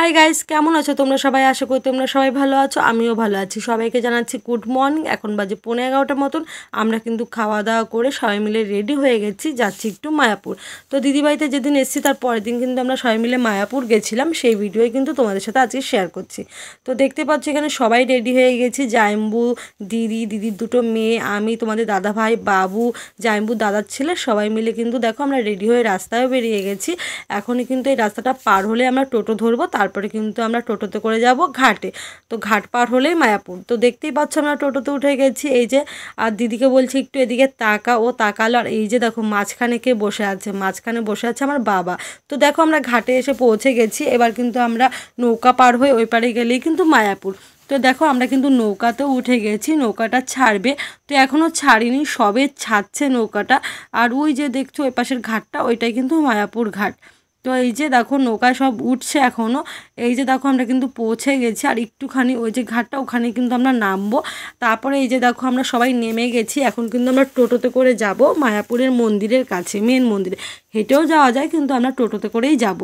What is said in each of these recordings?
Hi guys, কেমন আছো তোমরা সবাই? আশা করি তোমরা সবাই ভালো আছো, আমিও ভালো আছি। সবাইকে জানাচ্ছি গুড মর্নিং। এখন বাজে 11:15 মতন। আমরা কিন্তু খাওয়া দাওয়া করে সবাই মিলে রেডি হয়ে গেছি, যাচ্ছি একটু মায়াপুর। তো দিদিবাড়িতে যেদিন এসেছি তার পরের দিন কিন্তু আমরা সবাই মিলে মায়াপুর গেছিলাম, সেই ভিডিওই কিন্তু তোমাদের সাথে আজকে শেয়ার করছি। তো দেখতে পাচ্ছি এখানে সবাই রেডি হয়ে গেছি, জাইম্বু, দিদির দুটো মেয়ে, আমি, তোমাদের দাদা ভাই, বাবু, জাইম্বু দাদার ছেলে, সবাই মিলে কিন্তু দেখো আমরা রেডি হয়ে রাস্তায়ও বেরিয়ে গেছি। এখনই কিন্তু এই রাস্তাটা পার হলে আমরা টোটো ধরবো, তারপরে কিন্তু আমরা টোটোতে করে যাব ঘাটে। তো ঘাট পার হলেই মায়াপুর। তো দেখতেই পাচ্ছ আমরা টোটোতে উঠে গেছি। এই যে, আর দিদিকে বলছি একটু এদিকে তাকা, ও তাকালো। আর এই যে দেখো মাঝখানে কে বসে আছে, মাঝখানে বসে আছে আমার বাবা। তো দেখো আমরা ঘাটে এসে পৌঁছে গেছি। এবার কিন্তু আমরা নৌকা পার হয়ে ওই পারে গেলেই কিন্তু মায়াপুর। তো দেখো আমরা কিন্তু নৌকাতেও উঠে গেছি, নৌকাটা ছাড়বে। তো এখনও ছাড়িনি, সবে ছাড়ছে নৌকাটা। আর ওই যে দেখছো ওই পাশের ঘাটটা, ওইটাই কিন্তু মায়াপুর ঘাট। তো এই যে দেখো নৌকায় সব উঠছে এখনও। এই যে দেখো আমরা কিন্তু পৌঁছে গেছি, আর একটুখানি ওই যে ঘাটটা, ওখানে কিন্তু আমরা নামবো। তারপরে এই যে দেখো আমরা সবাই নেমে গেছি। এখন কিন্তু আমরা টোটোতে করে যাব মায়াপুরের মন্দিরের কাছে, মেন মন্দিরে। হেঁটেও যাওয়া যায়, কিন্তু আমরা টোটোতে করেই যাব।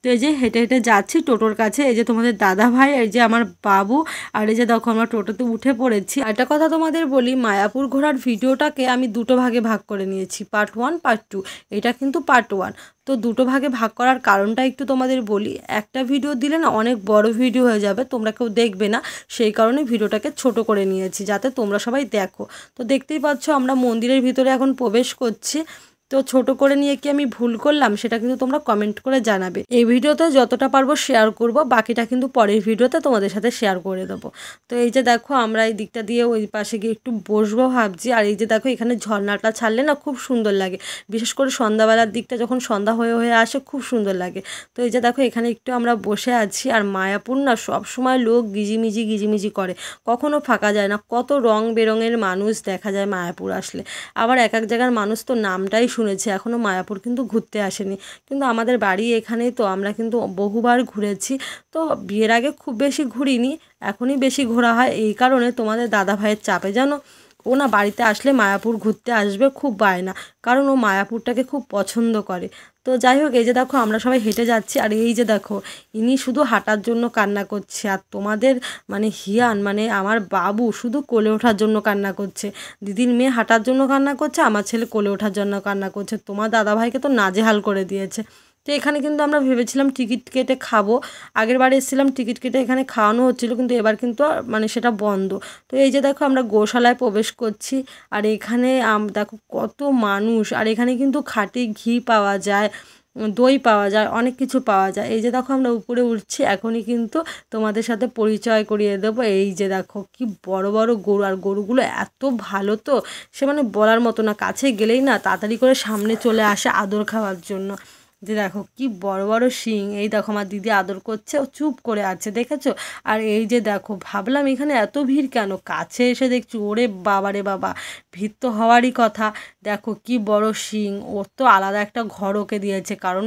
তো এই যে হেঁটে হেঁটে যাচ্ছি টোটোর কাছে। এই যে তোমাদের দাদা ভাই, এই যে আমার বাবু, আর এই যে দেখো আমরা টোটোতে উঠে পড়েছি। একটা কথা তোমাদের বলি, মায়াপুর ঘোরার ভিডিওটাকে আমি দুটো ভাগে ভাগ করে নিয়েছি, পার্ট 1 পার্ট 2। এটা কিন্তু পার্ট 1। তো দুটো ভাগে ভাগ করার কারণটা একটু তোমাদের বলি। একটা ভিডিও দিলে না অনেক বড় ভিডিও হয়ে যাবে, তোমরা কেউ দেখবে না। সেই কারণে ভিডিওটাকে ছোট করে নিয়েছি, যাতে তোমরা সবাই দেখো। তো দেখতেই পাচ্ছ আমরা মন্দিরের ভিতরে এখন প্রবেশ করছি। তো ছোট করে নিয়ে কি আমি ভুল করলাম, সেটা কিন্তু তোমরা কমেন্ট করে জানাবে। এই ভিডিওতে যতটা পারবো শেয়ার করব, বাকিটা কিন্তু পরের ভিডিওতে তোমাদের সাথে শেয়ার করে দেবো। তো এই যে দেখো আমরা এই দিকটা দিয়ে ওই পাশে গিয়ে একটু বসবো ভাবছি। আর এই যে দেখো এখানে ঝর্ণাটা ছাড়লে না খুব সুন্দর লাগে, বিশেষ করে সন্ধ্যাবেলার দিকটা, যখন সন্ধ্যা হয়ে হয়ে আসে খুব সুন্দর লাগে। তো এই যে দেখো এখানে একটু আমরা বসে আছি। আর মায়াপুর না সব সময় লোক গিজিমিজি করে, কখনো ফাঁকা যায় না। কত রং বেরঙের মানুষ দেখা যায় মায়াপুর আসলে। আবার এক এক জায়গার মানুষ তো নামটাই শুনেছে, এখনও মায়াপুর কিন্তু ঘুরতে আসেনি। কিন্তু আমাদের বাড়ি এখানেই, তো আমরা কিন্তু বহুবার ঘুরেছি। তো বিয়ের আগে খুব বেশি ঘুরিনি, এখনই বেশি ঘোরা হয়। এই কারণে তোমাদের দাদা ভাইয়ের চাপে জানো, ও না বাড়িতে আসলে মায়াপুর ঘুরতে আসবে, খুব বায়না, কারণ ও মায়াপুরটাকে খুব পছন্দ করে। তো যাই হোক, এই যে দেখো আমরা সবাই হেঁটে যাচ্ছি। আর এই যে দেখো ইনি শুধু হাঁটার জন্য কান্না করছে, আর তোমাদের মানে হিয়ান মানে আমার বাবু শুধু কোলে ওঠার জন্য কান্না করছে। দিদির মেয়ে হাঁটার জন্য কান্না করছে, আমার ছেলে কোলে ওঠার জন্য কান্না করছে। তোমার দাদাভাইকে তো নাজেহাল করে দিয়েছে। তো এখানে কিন্তু আমরা ভেবেছিলাম টিকিট কেটে খাবো। আগের বারে এসেছিলাম টিকিট কেটে এখানে খাওয়ানো হচ্ছিলো, কিন্তু এবার কিন্তু মানে সেটা বন্ধ। তো এই যে দেখো আমরা গোশালায় প্রবেশ করছি। আর এখানে দেখো কত মানুষ। আর এখানে কিন্তু খাঁটি ঘি পাওয়া যায়, দই পাওয়া যায়, অনেক কিছু পাওয়া যায়। এই যে দেখো আমরা উপরে উঠছি, এখনই কিন্তু তোমাদের সাথে পরিচয় করিয়ে দেবো। এই যে দেখো কি বড় বড় গরু, আর গরুগুলো এত ভালো, তো সে মানে বলার মতো না। কাছে গেলেই না তাড়াতাড়ি করে সামনে চলে আসে আদর খাওয়ার জন্য। যে দেখো কি বড় বড় শিং। এই দেখো আমার দিদি আদর করছে, ও চুপ করে আছে, দেখেছো? আর এই যে দেখো ভাবলাম এখানে এত ভিড় কেন, কাছে এসে দেখছি ওরে বাবা রে বাবা, ভিড় তো হওয়ারই কথা। দেখো কি বড় শিং, ওর তো আলাদা একটা ঘর ওকে দিয়েছে, কারণ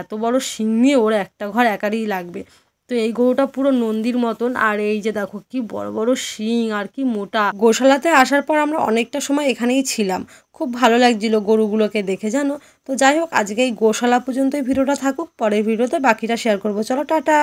এত বড় শিং নিয়ে ওর একটা ঘর একারই লাগবে। তো এই গরুটা পুরো নন্দীর মতন। আর এই যে দেখো কি বড় বড় শিং, আর কি মোটা। গোশালাতে আসার পর আমরা অনেকটা সময় এখানেই ছিলাম, খুব ভালো লাগছিল গরুগুলোকে দেখে, জানো। তো যাই হোক, আজকে এই গোশালা পর্যন্তই ভিডিওটা থাকুক, পরের ভিডিওতে বাকিটা শেয়ার করবো। চলো টাটা।